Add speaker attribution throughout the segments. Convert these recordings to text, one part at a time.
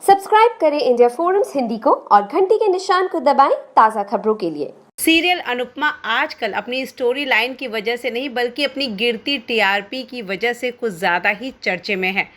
Speaker 1: Subscribe करें India forums Hindi को और घंटी के निशान को दबाएं ताज़ा खबरों के लिए।
Speaker 2: सीरियल अनुपमा आजकल अपनी स्टोरी लाइन की वजह से नहीं बल्कि अपनी गिरती टीआरपी की वजह से कुछ ज़्यादा ही चर्चे में है।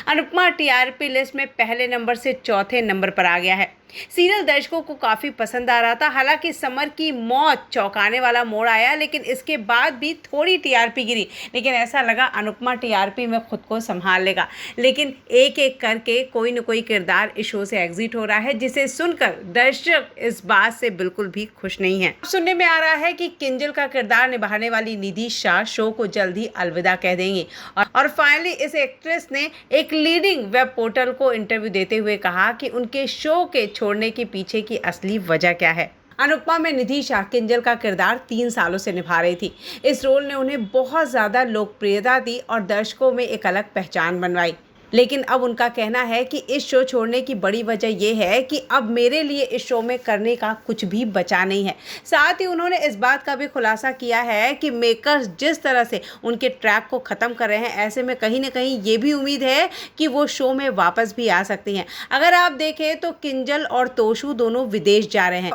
Speaker 2: अनुपमा टीआरपी लिस्ट में पहले नंबर से चौथे नंबर पर आ गया है। सीरियल दर्शकों को काफ़ी पसंद आ रहा था। हालांकि समर की मौत चौंकाने वाला मोड़ आया, लेकिन इसके बाद भी थोड़ी टीआरपी गिरी, लेकिन ऐसा लगा अनुपमा टीआरपी में खुद को संभाल लेगा। लेकिन एक एक करके कोई न कोई किरदार इस शो से एग्जिट हो रहा है, जिसे सुनकर दर्शक इस बात से बिल्कुल भी खुश नहीं है। सुनने में आ रहा है कि किंजल का किरदार निभाने वाली निधि शाह शो को जल्द ही अलविदा कह देंगी। और फाइनली इस एक्ट्रेस ने एक लीडिंग वेब पोर्टल को इंटरव्यू देते हुए कहा कि उनके शो के छोड़ने के पीछे की असली वजह क्या है। अनुपमा में निधि शाह किंजल का किरदार 3 सालों से निभा रही थी। इस रोल ने उन्हें बहुत ज़्यादा लोकप्रियता दी और दर्शकों में एक अलग पहचान बनवाई। लेकिन अब उनका कहना है कि इस शो छोड़ने की बड़ी वजह यह है कि अब मेरे लिए इस शो में करने का कुछ भी बचा नहीं है। साथ ही उन्होंने इस बात का भी खुलासा किया है कि मेकर्स जिस तरह से उनके ट्रैक को ख़त्म कर रहे हैं, ऐसे में कहीं ना कहीं ये भी उम्मीद है कि वो शो में वापस भी आ सकती हैं। अगर आप देखें तो किंजल और तोशु दोनों विदेश जा रहे हैं,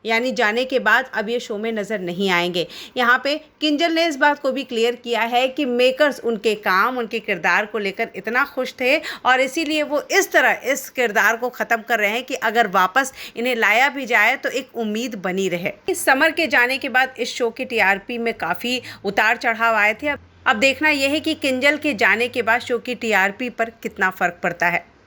Speaker 2: यानी जाने के बाद अब ये शो में नज़र नहीं आएंगे। यहाँ पे किंजल ने इस बात को भी क्लियर किया है कि मेकर्स उनके काम, उनके किरदार को लेकर इतना खुश थे और इसीलिए वो इस तरह इस किरदार को ख़त्म कर रहे हैं कि अगर वापस इन्हें लाया भी जाए तो एक उम्मीद बनी रहे। इस समर के जाने के बाद इस शो की टीआरपी में काफ़ी उतार चढ़ाव आए थे। अब देखना यह है कि किंजल के जाने के बाद शो की टीआरपी पर कितना फ़र्क पड़ता है।